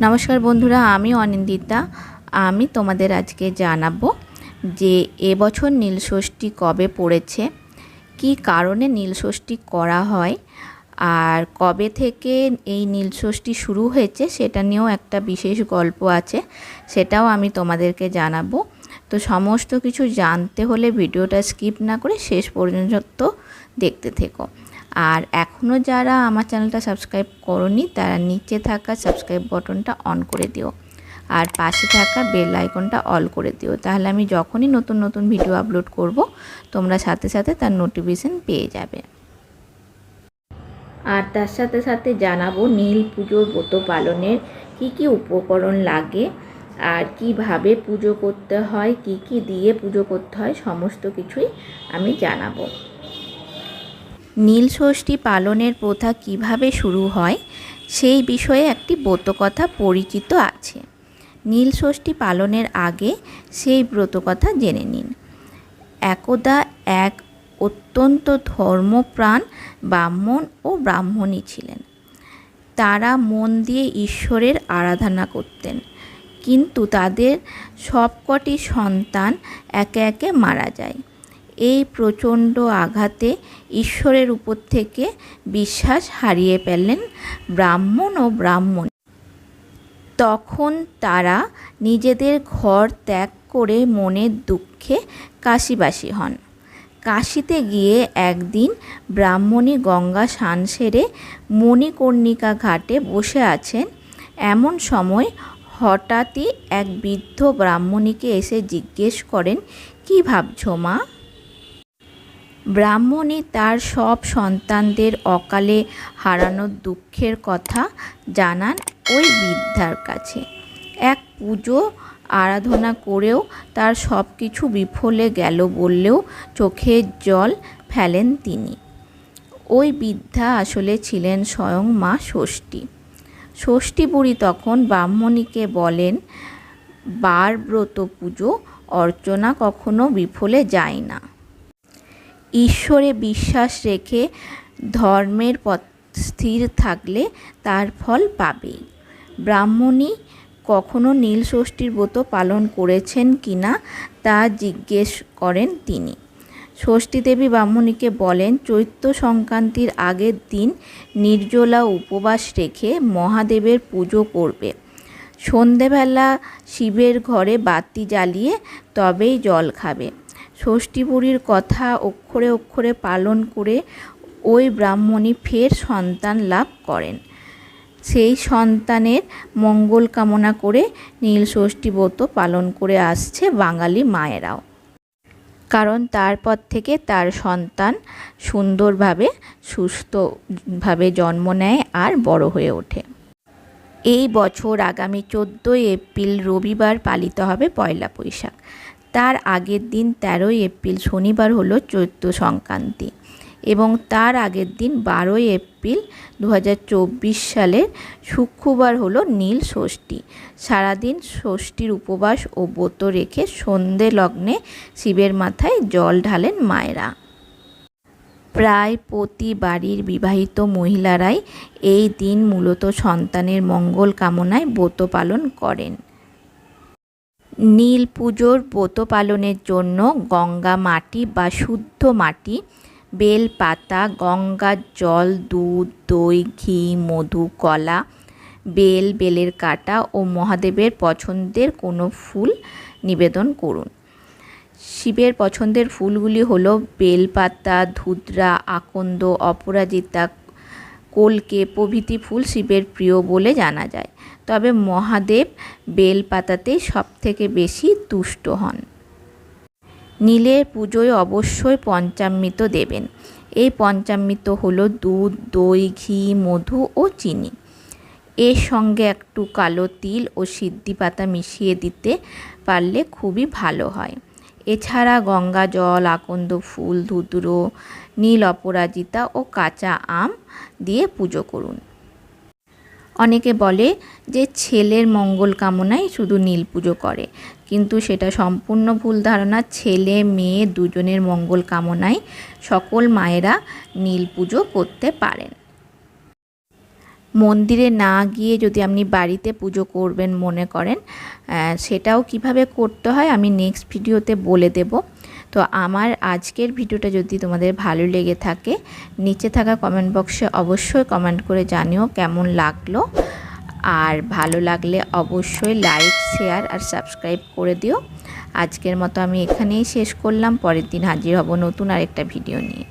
নমস্কার বন্ধুরা, আমি অনিন্দিতা। আমি তোমাদের আজকে জানাবো যে এবছর নীলষষ্ঠী কবে পড়েছে, কি কারণে নীলষষ্ঠী করা হয়, আর কবে থেকে এই নীলষষ্ঠী শুরু হয়েছে সেটা নিয়েও একটা বিশেষ গল্প আছে, সেটাও আমি তোমাদেরকে জানাবো। তো সমস্ত কিছু জানতে হলে ভিডিওটা স্কিপ না করে শেষ পর্যন্ত দেখতে থেকো। আর এখনও যারা আমার চ্যানেলটা সাবস্ক্রাইব করোনি তারা নিচে থাকা সাবস্ক্রাইব বাটনটা অন করে দিও, আর পাশে থাকা বেল আইকনটা অল করে দিও, তাহলে আমি যখনই নতুন নতুন ভিডিও আপলোড করব তোমরা সাথে সাথে তার নোটিফিকেশন পেয়ে যাবে। আর তার সাথে সাথে জানাবো নীল পুজোর ব্রত পালনের কি কি উপকরণ লাগে, আর কিভাবে পুজো করতে হয়, কি কি দিয়ে পুজো করতে হয়, সমস্ত কিছুই আমি জানাবো। নীলষষ্ঠী পালনের প্রথা কিভাবে শুরু হয় সেই বিষয়ে একটি ব্রতকথা পরিচিত আছে। নীলষষ্ঠী পালনের আগে সেই ব্রতকথা জেনে নিন। একদা এক অত্যন্ত ধর্মপ্রাণ ব্রাহ্মণ ও ব্রাহ্মণী ছিলেন। তারা মন দিয়ে ঈশ্বরের আরাধনা করতেন, কিন্তু তাদের সবকটি সন্তান একে একে মারা যায়। এই প্রচণ্ড আঘাতে ঈশ্বরের উপর থেকে বিশ্বাস হারিয়ে ফেললেন ব্রাহ্মণ ও ব্রাহ্মণী। তখন তারা নিজেদের ঘর ত্যাগ করে মনের দুঃখে কাশীবাসী হন। কাশীতে গিয়ে একদিন ব্রাহ্মণী গঙ্গা স্নান সেরে মণিকর্ণিকা ঘাটে বসে আছেন। এমন সময় হঠাৎই এক বৃদ্ধ ব্রাহ্মণীকে এসে জিজ্ঞেস করেন, "কী ভাবছো মা?" ব্রাহ্মণী তার সব সন্তানদের অকালে হারানোর দুঃখের কথা জানান ওই বৃদ্ধার কাছে। এক পুজো আরাধনা করেও তার সব কিছু বিফলে গেল বললেও চোখের জল ফেলেন তিনি। ওই বৃদ্ধা আসলে ছিলেন স্বয়ং মা ষষ্ঠী। ষষ্ঠী বুড়ি তখন ব্রাহ্মণীকে বলেন, বার ব্রত পুজো অর্চনা কখনো বিফলে যায় না। ঈশ্বরে বিশ্বাস রেখে ধর্মের পথ স্থির থাকলে তার ফল পাবেই। ব্রাহ্মণী কখনো নীলষষ্ঠীর ব্রত পালন করেছেন কিনা তা জিজ্ঞেস করেন তিনি। ষষ্ঠী দেবী ব্রাহ্মণীকে বলেন, চৈত্র সংক্রান্তির আগের দিন নির্জলা উপবাস রেখে মহাদেবের পুজো করবে। সন্ধেবেলা শিবের ঘরে বাতি জ্বালিয়ে তবেই জল খাবে। ষষ্ঠী বুড়ির কথা অক্ষরে অক্ষরে পালন করে ওই ব্রাহ্মণী ফের সন্তান লাভ করেন। সেই সন্তানের মঙ্গল কামনা করে নীলষষ্ঠী ব্রত পালন করে আসছে বাঙালি মায়েরাও, কারণ তারপর থেকে তার সন্তান সুন্দরভাবে সুস্থভাবে জন্ম নেয় আর বড় হয়ে ওঠে। এই বছর আগামী 14 এপ্রিল রবিবার পালিত হবে পয়লা বৈশাখ। তার আগের দিন 13 এপ্রিল শনিবার হলো চৈত্র সংক্রান্তি, এবং তার আগের দিন 12 এপ্রিল 2024 সালের শুক্রবার হলো নীল ষষ্ঠী। সারাদিন ষষ্ঠীর উপবাস ও ব্রত রেখে সন্ধে লগ্নে শিবের মাথায় জল ঢালেন মায়েরা। প্রায় প্রতি বাড়ির বিবাহিত মহিলারাই এই দিন মূলত সন্তানের মঙ্গল কামনায় ব্রত পালন করেন। নীল পুজোর ব্রত পালনের জন্য গঙ্গা মাটি বা শুদ্ধ মাটি, বেল পাতা, গঙ্গার জল, দুধ, দই, ঘি, মধু, কলা, বেলের কাটা ও মহাদেবের পছন্দের কোনো ফুল নিবেদন করুন। শিবের পছন্দের ফুলগুলি হলো বেলপাতা, ধুতরা, আকন্দ, অপরাজিতা, কলকে প্রভৃতি ফুল শিবের প্রিয় বলে জানা যায়। তবে মহাদেব বেলপাতাতেই সবথেকে বেশি তুষ্ট হন। নীলের পুজোয় অবশ্যই পঞ্চামৃত দেবেন। এই পঞ্চামৃত হলো দুধ, দই, ঘি, মধু ও চিনি। এর সঙ্গে একটু কালো তিল ও সিদ্ধি পাতা মিশিয়ে দিতে পারলে খুবই ভালো হয়। এছাড়া গঙ্গা জল, আকন্দ ফুল, ধুতুরো, নীল অপরাজিতা ও কাঁচা আম দিয়ে পুজো করুন। অনেকে বলে যে ছেলের মঙ্গল কামনায় শুধু নীল পুজো করে, কিন্তু সেটা সম্পূর্ণ ভুল ধারণা। ছেলে মেয়ে দুজনের মঙ্গল কামনায় সকল মায়েরা নীল পুজো করতে পারেন। মন্দিরে না গিয়ে যদি আপনি বাড়িতে পুজো করবেন মনে করেন, সেটাও কিভাবে করতে হয় আমি নেক্সট ভিডিওতে বলে দেব। তো আমার আজকের ভিডিওটা যদি তোমাদের ভালো লেগে থাকে, নিচে থাকা কমেন্ট বক্সে অবশ্যই কমেন্ট করে জানিও কেমন লাগলো। আর ভালো লাগলে অবশ্যই লাইক, শেয়ার আর সাবস্ক্রাইব করে দিও। আজকের মতো আমি এখানেই শেষ করলাম। পরের দিন হাজির হব নতুন আরেকটা ভিডিও নিয়ে।